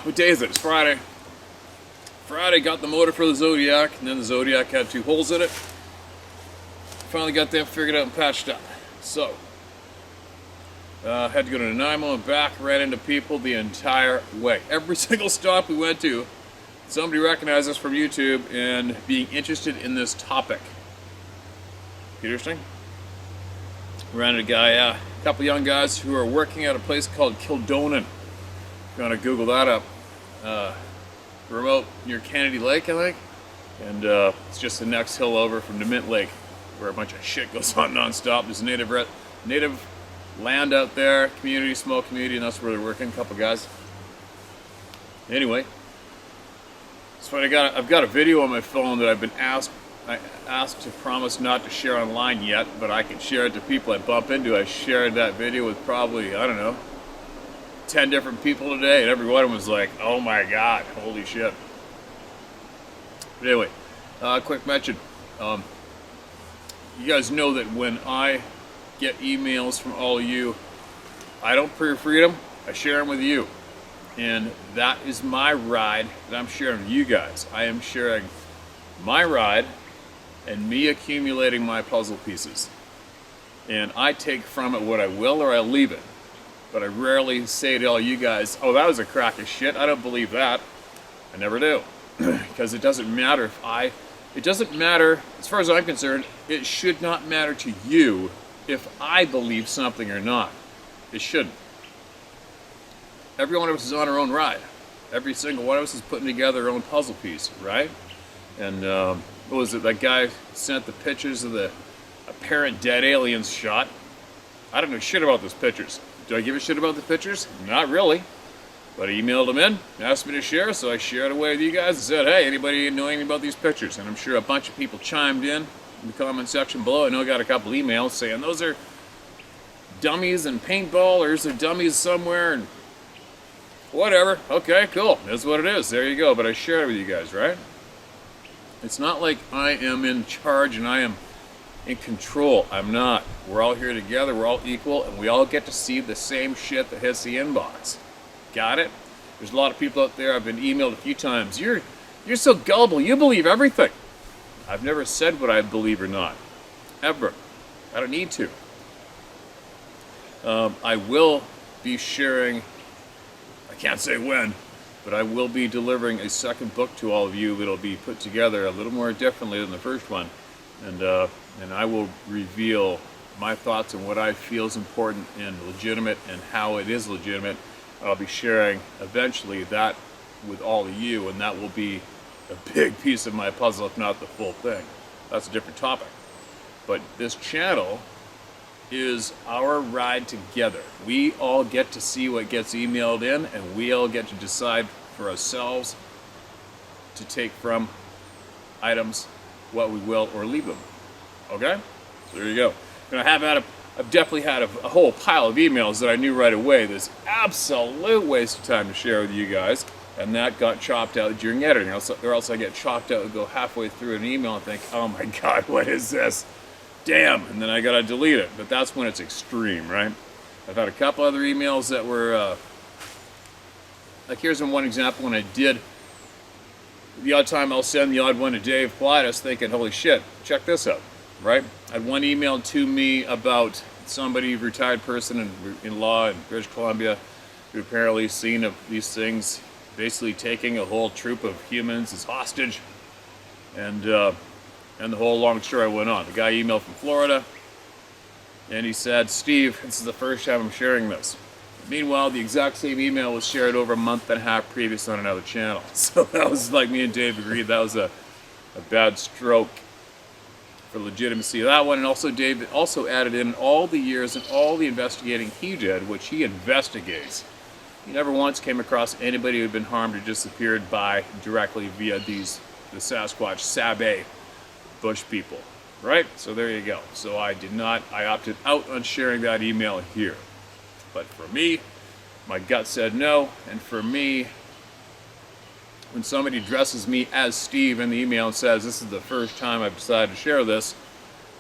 What day is it? It's Friday. Friday, got the motor for the Zodiac, and then the Zodiac had 2 holes in it. Finally got that figured out and patched up. So, had to go to Nanaimo and back, ran into people the entire way. Every single stop we went to, somebody recognized us from YouTube and being interested in this topic. Interesting. Ran into a guy, a couple young guys who are working at a place called Kildonan. If you want to Google that up. Remote near Kennedy Lake, I think. And it's just the next hill over from the Mint Lake, where a bunch of shit goes on non-stop. There's native land out there, community, small community, and that's where they're working, a couple guys. Anyway, so I've got a video on my phone that I've been asked to promise not to share online yet, but I can share it to people I bump into. I shared that video with probably, I don't know, 10 different people today, and every one of them was like, oh my god, holy shit. But anyway, quick mention. You guys know that when I get emails from all of you, I don't proofread them, I share them with you. And that is my ride that I'm sharing with you guys. I am sharing my ride and me accumulating my puzzle pieces. And I take from it what I will or I leave it. But I rarely say to all you guys, oh, that was a crock of shit, I don't believe that. I never do. Because it doesn't matter it doesn't matter, as far as I'm concerned, it should not matter to you if I believe something or not. It shouldn't. Every one of us is on our own ride. Every single one of us is putting together our own puzzle piece, right? And what was it, that guy sent the pictures of the apparent dead aliens shot. I don't know shit about those pictures. Do I give a shit about the pictures? Not really. But I emailed them in, asked me to share, so I shared away with you guys and said, hey, anybody know anything about these pictures? And I'm sure a bunch of people chimed in the comment section below. I know I got a couple emails saying those are dummies and paintballers, or dummies somewhere, and whatever. Okay, cool. That's what it is. There you go. But I shared it with you guys, right? It's not like I am in charge and I am in control. I'm not. We're all here together, we're all equal, and we all get to see the same shit that hits the inbox. Got it? There's a lot of people out there, I've been emailed a few times, you're so gullible, you believe everything. I've never said what I believe or not. Ever. I don't need to. I will be sharing, I can't say when, but I will be delivering a second book to all of you. It'll be put together a little more differently than the first one. And I will reveal my thoughts on what I feel is important and legitimate and how it is legitimate. I'll be sharing eventually that with all of you, and that will be a big piece of my puzzle, if not the full thing. That's a different topic. But this channel is our ride together. We all get to see what gets emailed in, and we all get to decide for ourselves to take from items what we will or leave them. Okay? So there you go. And I've definitely had a whole pile of emails that I knew right away this absolute waste of time to share with you guys, and that got chopped out during editing, or else I get chopped out and go halfway through an email and think, oh my god, what is this? Damn, and then I gotta delete it. But that's when it's extreme, right? I've had a couple other emails that were, like here's one example when I did, the odd time I'll send the odd one to Dave Pilatus thinking, holy shit, check this out, right? I had one email to me about somebody, a retired person in law in British Columbia, who apparently seen of these things, basically taking a whole troop of humans as hostage, and the whole long story went on. The guy emailed from Florida, and he said, Steve, this is the first time I'm sharing this. Meanwhile, the exact same email was shared over a month and a half previous on another channel. So that was like me and Dave agreed that was a bad stroke for legitimacy of that one. And also Dave also added in all the years and all the investigating he did, which he investigates. He never once came across anybody who had been harmed or disappeared directly via the Sasquatch, Sabe, bush people, right? So there you go. So I opted out on sharing that email here. But for me, my gut said no, and for me, when somebody addresses me as Steve in the email and says, this is the first time I've decided to share this,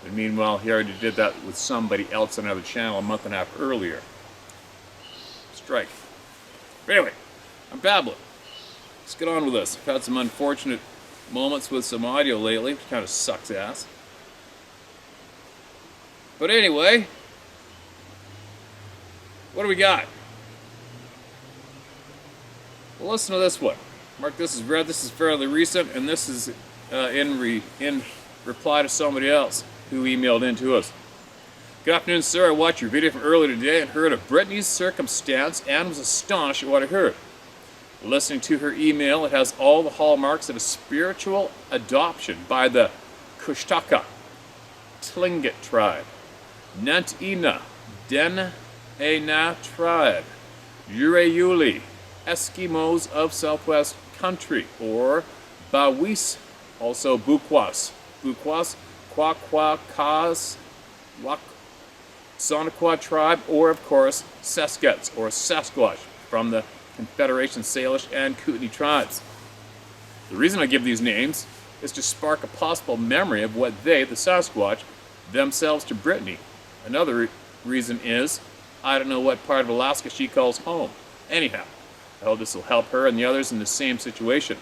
and meanwhile, he already did that with somebody else on another channel a month and a half earlier. Strike. But anyway, I'm babbling. let's get on with this. I've had some unfortunate moments with some audio lately, which kind of sucks ass. But anyway, what do we got? Well, listen to this one. Mark this as read. This is fairly recent, and this is in reply to somebody else who emailed in to us. Good afternoon, sir. I watched your video from earlier today and heard of Brittany's circumstance and was astonished at what I heard. Listening to her email, it has all the hallmarks of a spiritual adoption by the Kushtaka, Tlingit tribe, Nant'ina, Den-Ena tribe, Ureyuli, Eskimos of Southwest Country, or Bawis, also Bukwas, Kwakwakas, Sonequa tribe, or of course Seskets or Sasquatch from the Confederation Salish and Kootenai tribes. The reason I give these names is to spark a possible memory of what they, the Sasquatch, themselves to Brittany. Another reason is I don't know what part of Alaska she calls home. Anyhow, I hope this will help her and the others in the same situation.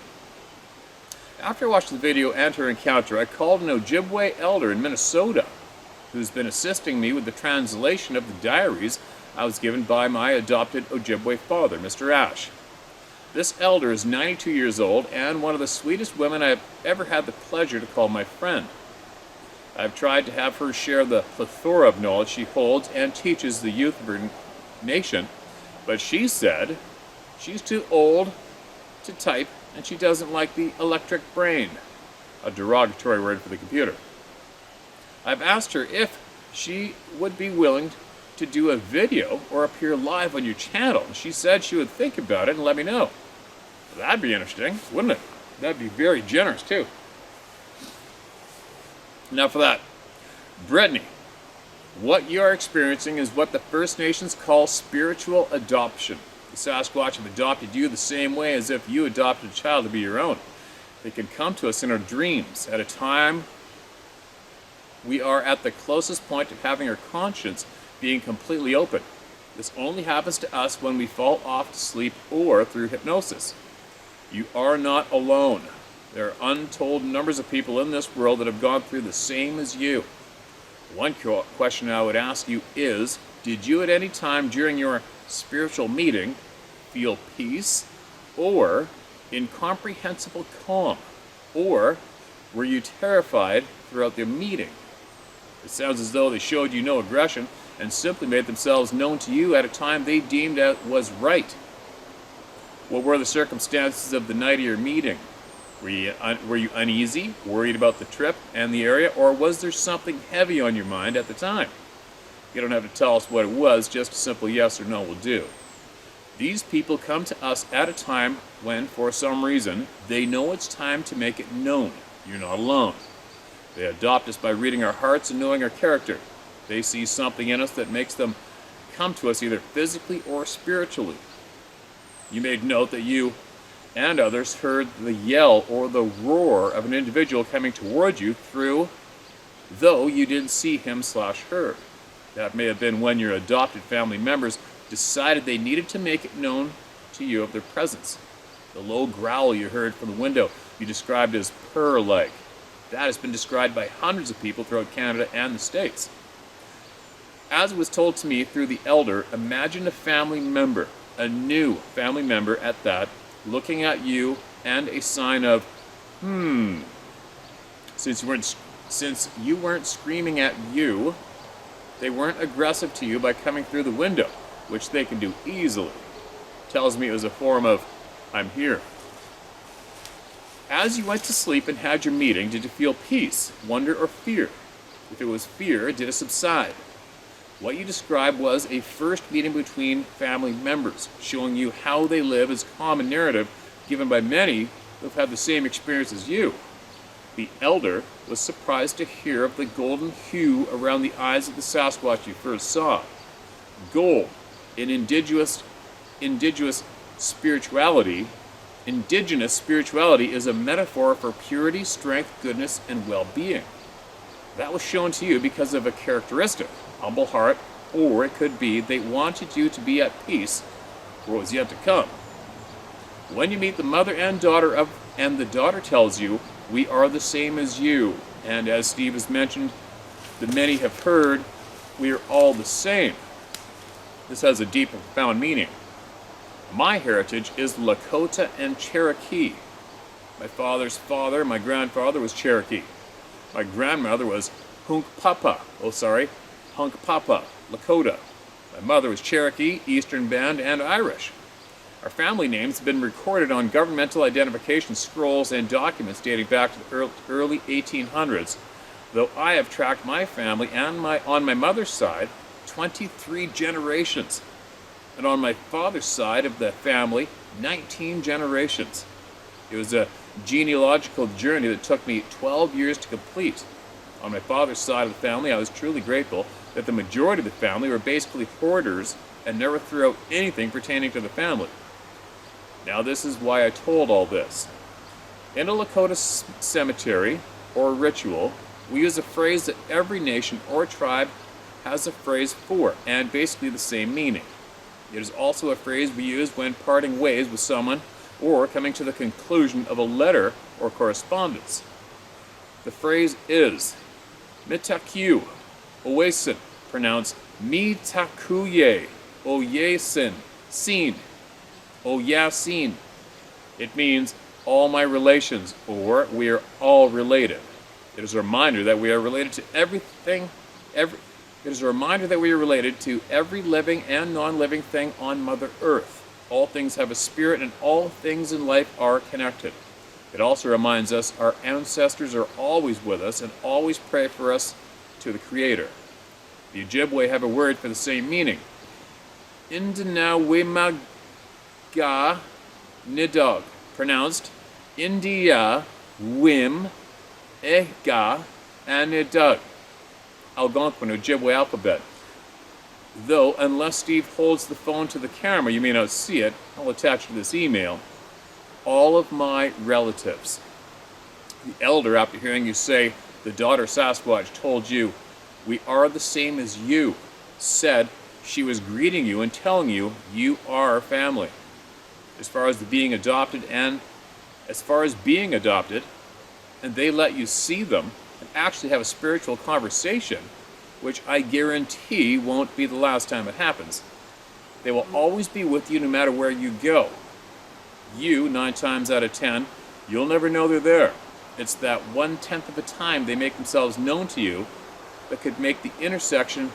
After I watched the video and her encounter, I called an Ojibwe elder in Minnesota who's been assisting me with the translation of the diaries I was given by my adopted Ojibwe father, Mr. Ash. This elder is 92 years old and one of the sweetest women I've ever had the pleasure to call my friend. I've tried to have her share the plethora of knowledge she holds and teaches the youth of her nation, but she said she's too old to type and she doesn't like the electric brain, a derogatory word for the computer. I've asked her if she would be willing to do a video or appear live on your channel. She said she would think about it and let me know. That'd be interesting, wouldn't it? That'd be very generous too. Now for that, Brittany, what you're experiencing is what the First Nations call spiritual adoption. The Sasquatch have adopted you the same way as if you adopted a child to be your own. They can come to us in our dreams at a time we are at the closest point of having our conscience being completely open. This only happens to us when we fall off to sleep or through hypnosis. You are not alone. There are untold numbers of people in this world that have gone through the same as you. One question I would ask you is, did you at any time during your spiritual meeting feel peace or incomprehensible calm? Or were you terrified throughout the meeting? It sounds as though they showed you no aggression and simply made themselves known to you at a time they deemed out was right. What were the circumstances of the night of your meeting? Were you uneasy, worried about the trip and the area, or was there something heavy on your mind at the time? You don't have to tell us what it was, just a simple yes or no will do. These people come to us at a time when, for some reason, they know it's time to make it known. You're not alone. They adopt us by reading our hearts and knowing our character. They see something in us that makes them come to us either physically or spiritually. You made note that you and others heard the yell or the roar of an individual coming toward you though you didn't see him/her. That may have been when your adopted family members decided they needed to make it known to you of their presence. The low growl you heard from the window you described as purr-like. That has been described by hundreds of people throughout Canada and the States. As it was told to me through the elder, imagine a family member, a new family member at that, looking at you and a sign of, Since you weren't screaming at you, they weren't aggressive to you by coming through the window, which they can do easily. Tells me it was a form of, I'm here. As you went to sleep and had your meeting, did you feel peace, wonder, or fear? If it was fear, did it subside? What you described was a first meeting between family members, showing you how they live as common narrative given by many who have had the same experience as you. The elder was surprised to hear of the golden hue around the eyes of the Sasquatch you first saw. Gold, in indigenous spirituality is a metaphor for purity, strength, goodness, and well-being. That was shown to you because of a characteristic, humble heart, or it could be they wanted you to be at peace for what was yet to come. When you meet the mother and daughter of, and the daughter tells you, we are the same as you. And as Steve has mentioned, the many have heard, we are all the same. This has a deep and profound meaning. My heritage is Lakota and Cherokee. My father's father, my grandfather, was Cherokee. My grandmother was Hunkpapa, Lakota. My mother was Cherokee, Eastern Band, and Irish. Our family names have been recorded on governmental identification scrolls and documents dating back to the early 1800s, though I have tracked my family and on my mother's side 23 generations, and on my father's side of the family 19 generations. It was a genealogical journey that took me 12 years to complete. On my father's side of the family, I was truly grateful that the majority of the family were basically hoarders and never threw out anything pertaining to the family. Now this is why I told all this. In a Lakota cemetery or ritual, we use a phrase that every nation or tribe has a phrase for, and basically the same meaning. It is also a phrase we use when parting ways with someone or coming to the conclusion of a letter or correspondence. The phrase is Mitaku Oyesin, pronounced Mitakuye Oyesin, Sin, Oyasin. It means all my relations, or we are all related. It is a reminder that we are related to everything, it is a reminder that we are related to every living and non-living thing on Mother Earth. All things have a spirit and all things in life are connected. It also reminds us our ancestors are always with us and always pray for us to the Creator. The Ojibwe have a word for the same meaning. Indinawemaga Nidog, pronounced India Wim Ega Anidug, Algonquin Ojibwe alphabet. Though, unless Steve holds the phone to the camera, you may not see it. I'll attach to this email. All of my relatives. The elder, after hearing you say, the daughter Sasquatch told you, we are the same as you, said she was greeting you and telling you, you are family. As far as being adopted, and they let you see them and actually have a spiritual conversation, which I guarantee won't be the last time it happens. They will always be with you no matter where you go. You, 9 times out of 10, you'll never know they're there. It's that 1/10 of the time they make themselves known to you that could make the interaction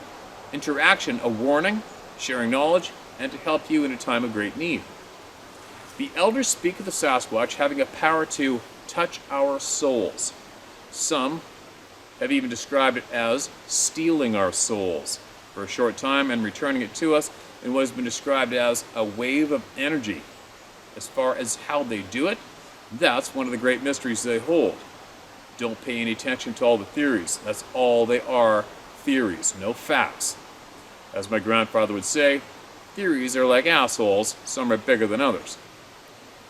a warning, sharing knowledge, and to help you in a time of great need. The elders speak of the Sasquatch having a power to touch our souls. Some have even described it as stealing our souls for a short time and returning it to us in what has been described as a wave of energy. As far as how they do it, that's one of the great mysteries they hold. Don't pay any attention to all the theories. That's all they are, theories, no facts. As my grandfather would say, theories are like assholes, some are bigger than others.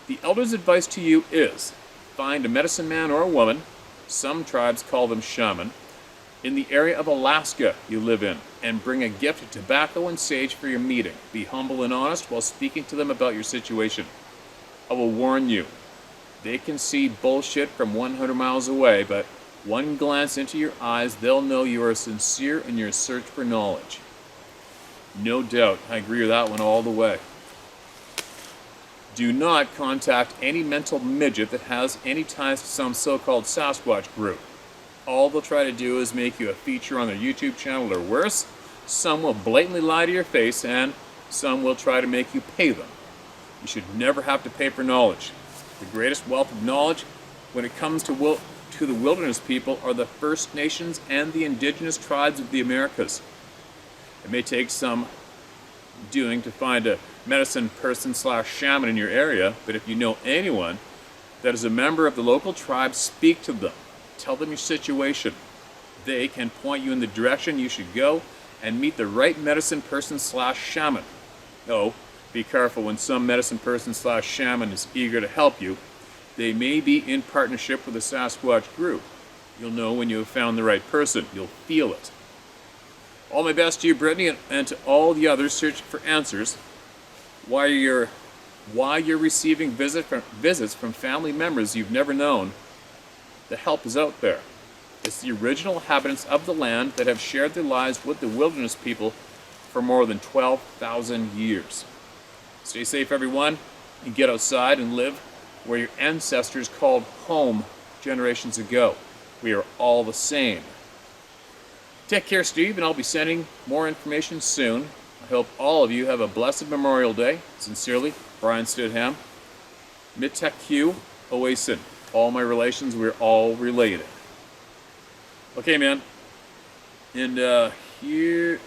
The elder's advice to you is, find a medicine man or a woman, some tribes call them shaman, in the area of Alaska you live in, and bring a gift of tobacco and sage for your meeting. Be humble and honest while speaking to them about your situation. I will warn you, they can see bullshit from 100 miles away, but one glance into your eyes, they'll know you are sincere in your search for knowledge. No doubt, I agree with that one all the way. Do not contact any mental midget that has any ties to some so-called Sasquatch group. All they'll try to do is make you a feature on their YouTube channel or worse. Some will blatantly lie to your face, and some will try to make you pay them. You should never have to pay for knowledge. The greatest wealth of knowledge when it comes to the wilderness people are the First Nations and the indigenous tribes of the Americas. It may take some doing to find a medicine person / shaman in your area, but if you know anyone that is a member of the local tribe, speak to them. Tell them your situation. They can point you in the direction you should go and meet the right medicine person / shaman. Oh, be careful when some medicine person / shaman is eager to help you. They may be in partnership with a Sasquatch group. You'll know when you have found the right person. You'll feel it. All my best to you, Brittany, and to all the others searching for answers. While you're why you're receiving visits from family members you've never known, the help is out there. It's the original inhabitants of the land that have shared their lives with the wilderness people for more than 12,000 years. Stay safe, everyone, and get outside and live where your ancestors called home generations ago. We are all the same. Take care, Steve, and I'll be sending more information soon. I hope all of you have a blessed Memorial Day. Sincerely, Brian Stidham. Mitek Q, Oasin. All my relations, we're all related. Okay, man. And here...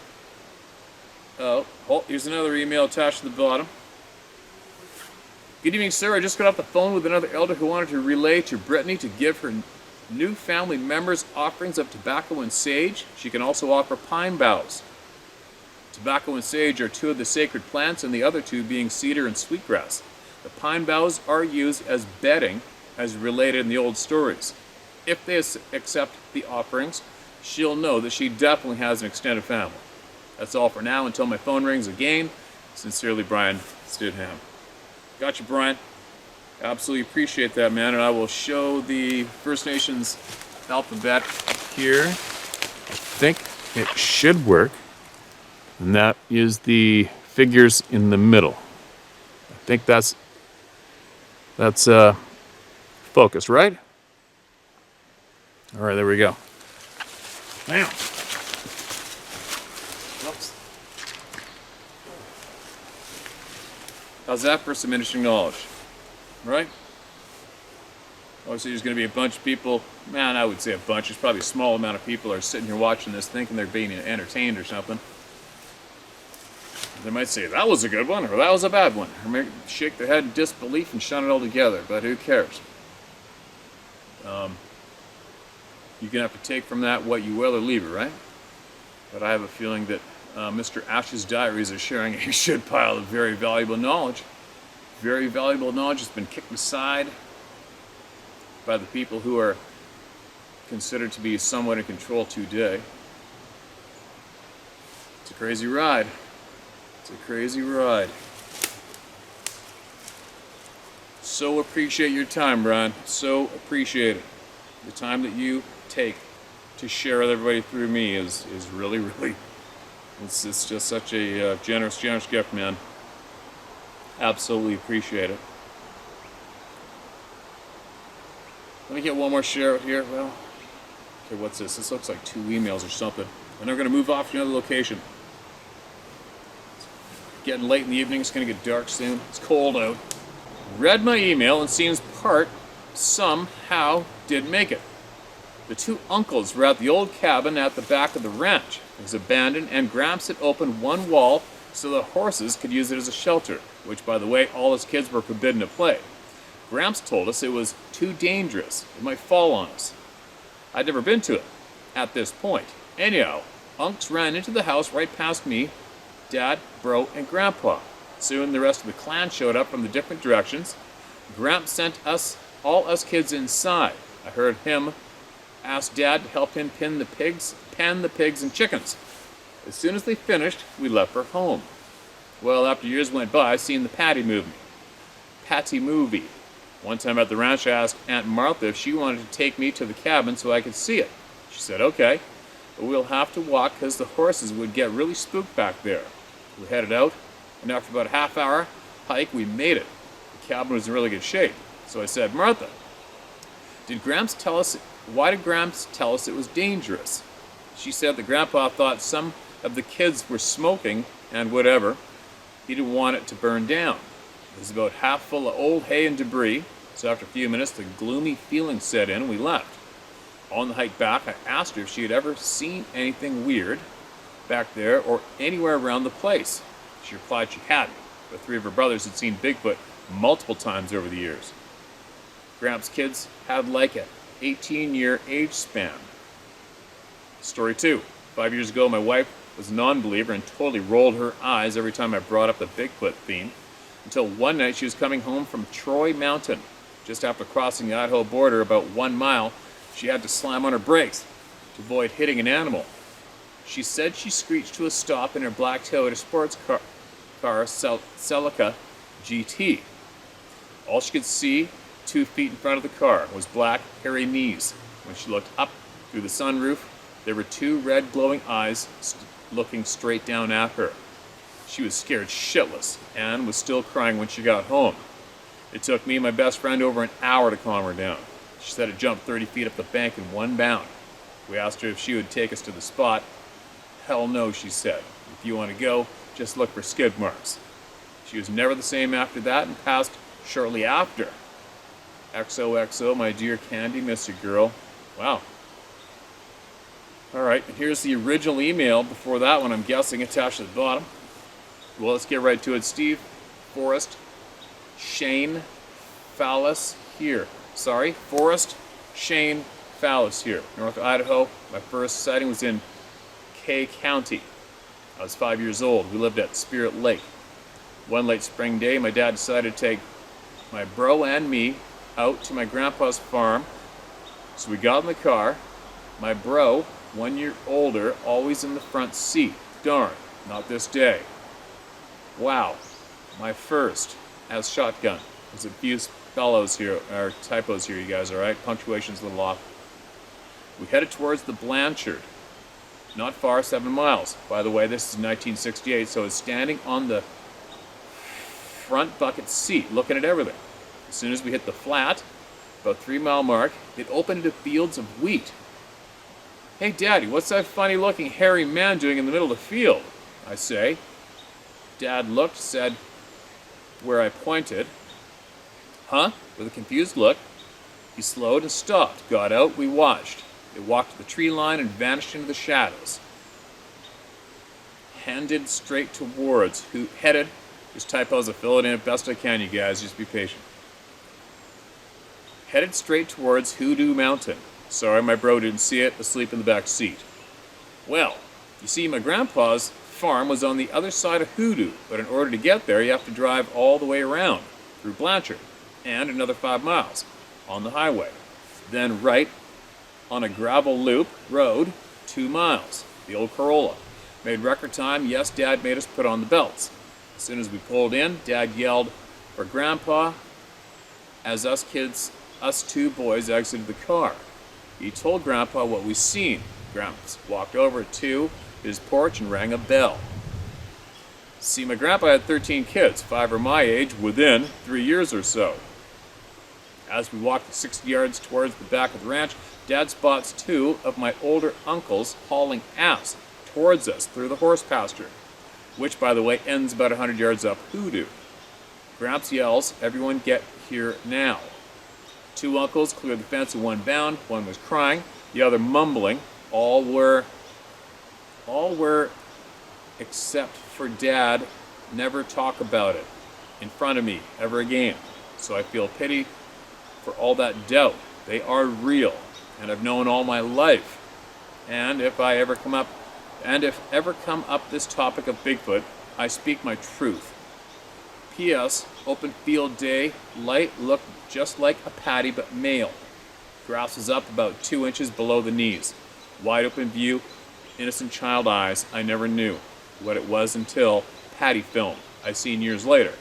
Oh, here's another email attached to the bottom. Good evening, sir. I just got off the phone with another elder who wanted to relay to Brittany to give her new family members offerings of tobacco and sage. She can also offer pine boughs. Tobacco and sage are two of the sacred plants, and the other two being cedar and sweetgrass. The pine boughs are used as bedding, as related in the old stories. If they accept the offerings, she'll know that she definitely has an extended family. That's all for now until my phone rings again. Sincerely, Brian Stidham. Gotcha, Brian. Absolutely appreciate that, man. And I will show the First Nations alphabet here. I think it should work. And that is the figures in the middle. I think that's focus, right? All right, there we go. Bam. Oops. How's that for some interesting knowledge? Right? Obviously, there's going to be a bunch of people. Man, I would say a bunch. There's probably a small amount of people are sitting here watching this thinking they're being entertained or something. They might say, that was a good one, or that was a bad one. Or maybe shake their head in disbelief and shun it all together, but who cares? You're going to have to take from that what you will or leave it, right? But I have a feeling that Mr. Ash's diaries are sharing a shit pile of very valuable knowledge. Very valuable knowledge has been kicked aside by the people who are considered to be somewhat in control today. It's a crazy ride. It's a crazy ride. So appreciate your time, Brian. So appreciate it. The time that you take to share with everybody through me is really, really, it's just such a generous gift, man. Absolutely appreciate it. Let me get one more share out here. Well, okay, what's this? This looks like 2 emails or something. And I'm going to move off to another location. It's getting late in the evening. It's going to get dark soon. It's cold out. Read my email and seems part somehow did make it. The 2 uncles were at the old cabin at the back of the ranch. It was abandoned, and Gramps had opened one wall so the horses could use it as a shelter, which, by the way, all his kids were forbidden to play. Gramps told us it was too dangerous. It might fall on us. I'd never been to it at this point. Anyhow, Unks ran into the house right past me, Dad, Bro, and Grandpa. Soon the rest of the clan showed up from the different directions. Gramps sent all us kids inside. I heard him ask Dad to help him pen the pigs and chickens. As soon as they finished, we left for home. Well, after years went by, I seen the Patty movie. One time at the ranch, I asked Aunt Martha if she wanted to take me to the cabin so I could see it. She said, okay, but we'll have to walk because the horses would get really spooked back there. We headed out, and after about a half-hour hike, we made it. The cabin was in really good shape. So I said, Martha, why did Gramps tell us it was dangerous? She said that Grandpa thought some of the kids were smoking and whatever. He didn't want it to burn down. It was about half full of old hay and debris, so after a few minutes the gloomy feeling set in and we left. On the hike back, I asked her if she had ever seen anything weird back there or anywhere around the place. She replied she hadn't, but 3 of her brothers had seen Bigfoot multiple times over the years. Gramps' kids had like an 18-year age span. Story 2. 5 years ago, my wife was a non-believer and totally rolled her eyes every time I brought up the Bigfoot theme, until one night she was coming home from Troy Mountain. Just after crossing the Idaho border about 1 mile, she had to slam on her brakes to avoid hitting an animal. She said she screeched to a stop in her black Toyota sports car Celica GT. All she could see, 2 feet in front of the car, was black, hairy knees. When she looked up through the sunroof, there were 2 red glowing eyes looking straight down at her. She was scared shitless and was still crying when she got home. It took me and my best friend over an hour to calm her down. She said it jumped 30 feet up the bank in one bound. We asked her if she would take us to the spot. Hell no, she said. If you want to go, just look for skid marks. She was never the same after that and passed shortly after. XOXO, my dear Candy, miss you, girl. Wow. Alright, and here's the original email before that one, I'm guessing, attached to the bottom. Well, let's get right to it. Steve, Forrest, Shane, Fallis here. Sorry, Forrest, Shane, Fallis here. North Idaho. My first sighting was in Kay County. I was 5 years old. We lived at Spirit Lake. One late spring day, my dad decided to take my bro and me out to my grandpa's farm. So we got in the car. My bro, 1 year older, always in the front seat. Darn, not this day. Wow, my first as shotgun. There's a few fellows here, or typos here, you guys, alright? Punctuation's a little off. We headed towards the Blanchard. Not far, 7 miles. By the way, this is 1968, so it's standing on the front bucket seat, looking at everything. As soon as we hit the flat, about 3 mile mark, it opened into fields of wheat. Hey, Daddy, what's that funny-looking hairy man doing in the middle of the field? I say. Dad looked, said where I pointed. Huh? With a confused look. He slowed and stopped, got out, we watched. It walked to the tree line and vanished into the shadows. Headed straight towards, there's typos, I fill it in best I can, you guys, just be patient. Headed straight towards Hoodoo Mountain. Sorry, my bro didn't see it, asleep in the back seat. Well, you see, my grandpa's farm was on the other side of Hoodoo, but in order to get there, you have to drive all the way around, through Blanchard, and another 5 miles, on the highway. Then right on a gravel loop road, 2 miles, the old Corolla. Made record time, yes, Dad made us put on the belts. As soon as we pulled in, Dad yelled for Grandpa as us 2 boys exited the car. He told Grandpa what we seen. Grandpa walked over to his porch and rang a bell. See, my grandpa had 13 kids, 5 are my age, within 3 years or so. As we walked the 60 yards towards the back of the ranch, Dad spots 2 of my older uncles hauling ass towards us through the horse pasture, which, by the way, ends about 100 yards up Hoodoo. Gramps yells, everyone get here now. 2 uncles cleared the fence in one bound. One was crying, the other mumbling. All were, except for Dad, never talk about it in front of me ever again. So I feel pity for all that doubt. They are real, and I've known all my life. And if ever come up this topic of Bigfoot, I speak my truth. P.S. Open field day, light looked just like a patty but male. Grass was up about 2 inches below the knees. Wide open view, innocent child eyes. I never knew what it was until Patty film I seen years later.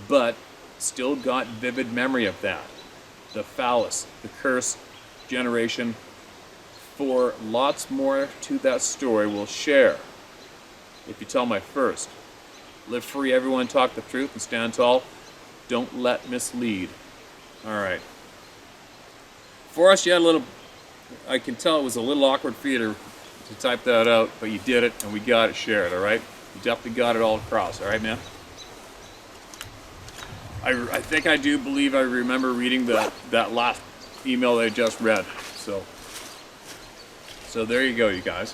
But still got vivid memory of that. The phallus, the curse, generation. For lots more to that story we'll share. If you tell my first. Live free, everyone, talk the truth, and stand tall. Don't let mislead. Alright. Forrest, you had a little... I can tell it was a little awkward for you to type that out, but you did it, and we got it shared, alright? You definitely got it all across, alright, man? I think I do believe I remember reading that last email that I just read. So there you go, you guys.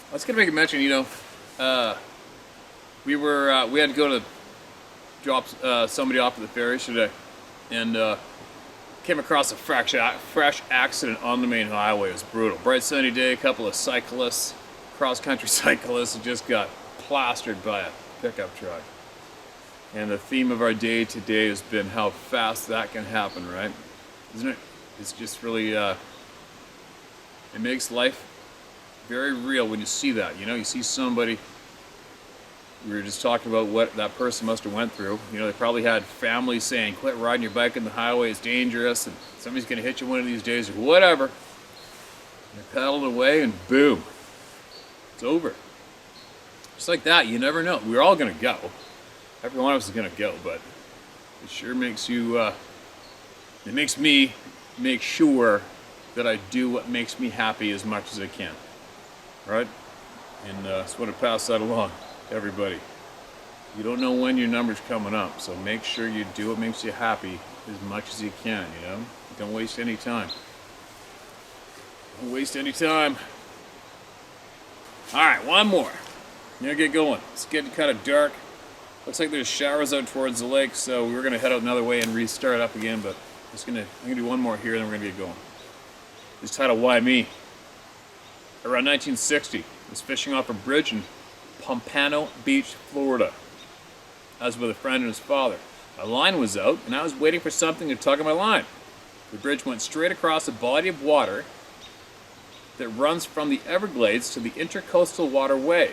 I was going to make a mention, we had to go to drop somebody off at the ferry today, and came across a fresh accident on the main highway. It was brutal. Bright sunny day, a couple of cyclists, cross-country cyclists, just got plastered by a pickup truck. And the theme of our day today has been how fast that can happen, right? Isn't it? It's just really, it makes life very real when you see that. You see somebody we were just talking about what that person must have went through. You know, they probably had families saying, quit riding your bike on the highway, it's dangerous, and somebody's going to hit you one of these days, or whatever. And they're pedaling away, and boom, it's over. Just like that, you never know. We're all going to go. Every one of us is going to go, but it sure makes you, it makes me make sure that I do what makes me happy as much as I can. Right? And just want to pass that along to everybody. You don't know when your number's coming up, so make sure you do what makes you happy as much as you can, you know? Don't waste any time. Don't waste any time. Alright, one more. I'm gonna get going. It's getting kind of dark. Looks like there's showers out towards the lake, so we're gonna head out another way and restart up again, but I'm gonna do one more here, and then we're gonna get going. It's titled Why Me? Around 1960, I was fishing off a bridge in Pompano Beach, Florida. I was with a friend and his father. My line was out, and I was waiting for something to tug on my line. The bridge went straight across a body of water that runs from the Everglades to the Intercoastal Waterway.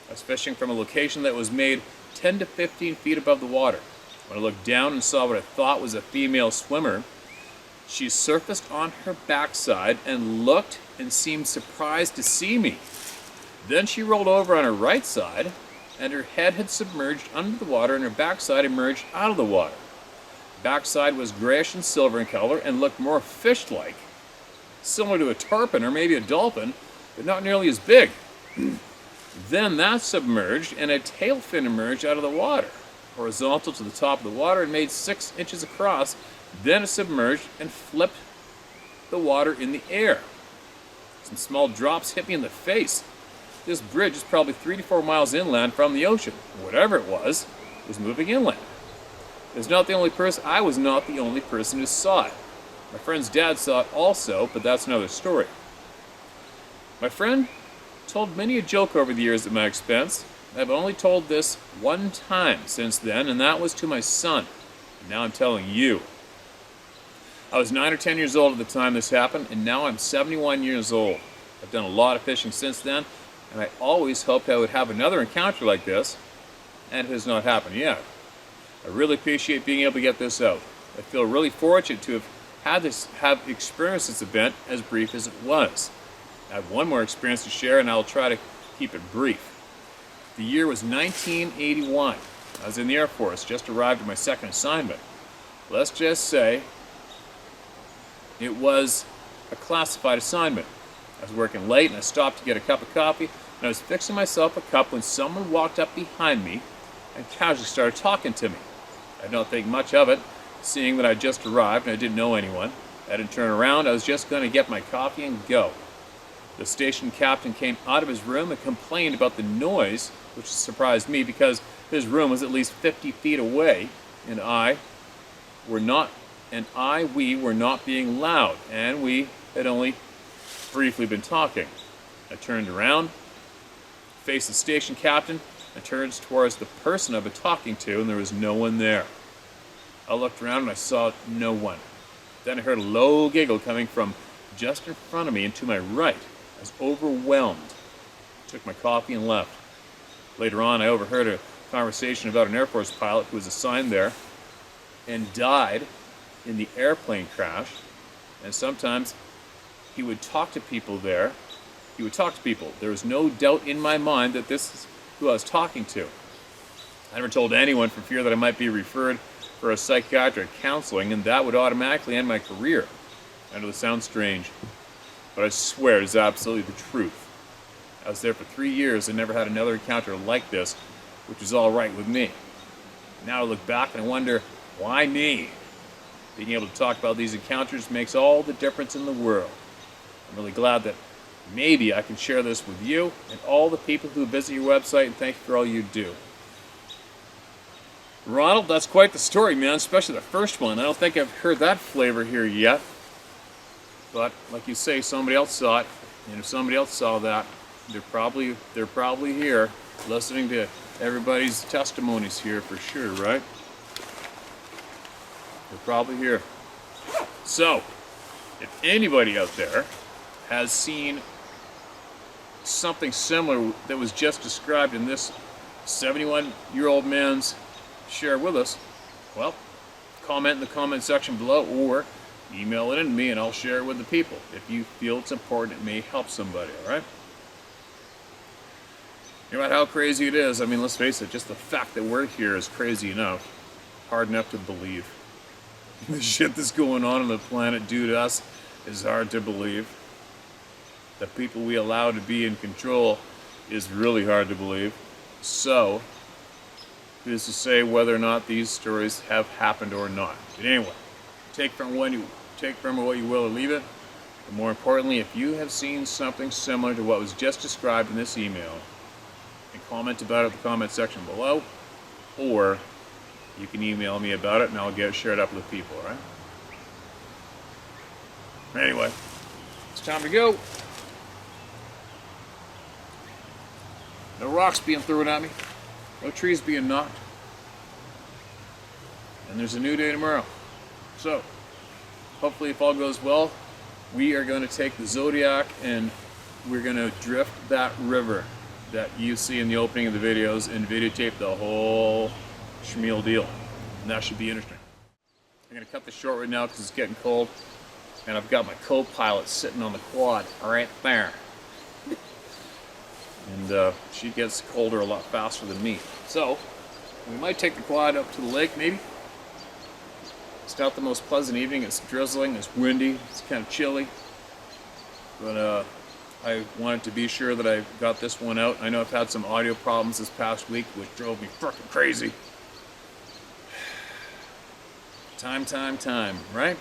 I was fishing from a location that was made 10 to 15 feet above the water. When I looked down and saw what I thought was a female swimmer, she surfaced on her backside and looked and seemed surprised to see me. Then she rolled over on her right side, and her head had submerged under the water and her backside emerged out of the water. Backside was grayish and silver in color and looked more fish-like, similar to a tarpon or maybe a dolphin, but not nearly as big. Then that submerged and a tail fin emerged out of the water, horizontal to the top of the water and made 6 inches across. Then it submerged and flipped the water in the air. Some small drops hit me in the face. This bridge is probably 3 to 4 miles inland from the ocean. Whatever it was moving inland. I was not the only person who saw it. My friend's dad saw it also, but that's another story. My friend told many a joke over the years at my expense. I've only told this one time since then, and that was to my son. And now I'm telling you. I was 9 or 10 years old at the time this happened, and now I'm 71 years old. I've done a lot of fishing since then, and I always hoped I would have another encounter like this, and it has not happened yet. I really appreciate being able to get this out. I feel really fortunate to have experienced this event, as brief as it was. I have one more experience to share, and I'll try to keep it brief. The year was 1981. I was in the Air Force, just arrived at my second assignment. Let's just say it was a classified assignment. I was working late, and I stopped to get a cup of coffee, and I was fixing myself a cup when someone walked up behind me and casually started talking to me. I did not think much of it, seeing that I had just arrived and I didn't know anyone. I didn't turn around. I was just going to get my coffee and go. The station captain came out of his room and complained about the noise, which surprised me because his room was at least 50 feet away, and we were not being loud, and we had only briefly been talking. I turned around, faced the station captain, and turned towards the person I've been talking to, and there was no one there. I looked around and I saw no one. Then I heard a low giggle coming from just in front of me and to my right. I was overwhelmed. I took my coffee and left. Later on, I overheard a conversation about an Air Force pilot who was assigned there and died in the airplane crash. And sometimes he would talk to people there. There was no doubt in my mind that this is who I was talking to. I never told anyone for fear that I might be referred for a psychiatric counseling, and that would automatically end my career. I know this sounds strange, but I swear it's absolutely the truth. I was there for 3 years and never had another encounter like this, which is all right with me. Now I look back and I wonder, why me? Being able to talk about these encounters makes all the difference in the world. I'm really glad that maybe I can share this with you and all the people who visit your website, and thank you for all you do. Ronald, that's quite the story, man, especially the first one. I don't think I've heard that flavor here yet. But like you say, somebody else saw it, and if somebody else saw that, they're probably here listening to everybody's testimonies here for sure, right? They're probably here. So, if anybody out there has seen something similar that was just described in this 71-year-old man's share with us, well, comment in the comment section below or email it in to me and I'll share it with the people. If you feel it's important, it may help somebody, alright? No matter how crazy it is, I mean, let's face it, just the fact that we're here is crazy enough. Hard enough to believe. The shit that's going on the planet due to us is hard to believe. The people we allow to be in control is really hard to believe. So, who's to say whether or not these stories have happened or not? But anyway, take from it what you will or leave it. But more importantly, if you have seen something similar to what was just described in this email, and comment about it in the comment section below, or you can email me about it and I'll get it shared up with people, alright? Anyway, it's time to go. No rocks being thrown at me. No trees being knocked. And there's a new day tomorrow. So, hopefully if all goes well, we are going to take the Zodiac and we're going to drift that river that you see in the opening of the videos and videotape the whole schmeal deal. And that should be interesting. I'm going to cut this short right now because it's getting cold. And I've got my co-pilot sitting on the quad right there. And she gets colder a lot faster than me. So, we might take the quad up to the lake maybe. It's not the most pleasant evening. It's drizzling, it's windy, it's kind of chilly. But I wanted to be sure that I got this one out. I know I've had some audio problems this past week, which drove me frickin' crazy. Time, right?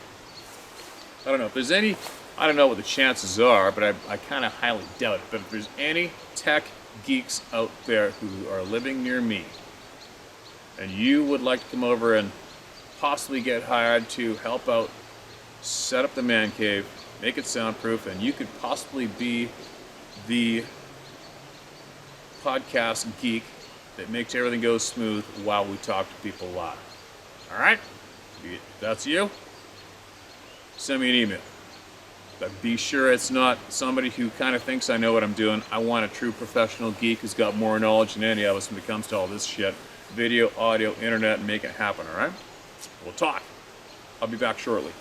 I don't know if there's any, I don't know what the chances are, but I kind of highly doubt it. But if there's any tech geeks out there who are living near me, and you would like to come over and possibly get hired to help out, set up the man cave, make it soundproof, and you could possibly be the podcast geek that makes everything go smooth while we talk to people live. Alright? If that's you, send me an email. But be sure it's not somebody who kind of thinks I know what I'm doing. I want a true professional geek who's got more knowledge than any of us when it comes to all this shit. Video, audio, internet, and make it happen, alright? We'll talk. I'll be back shortly.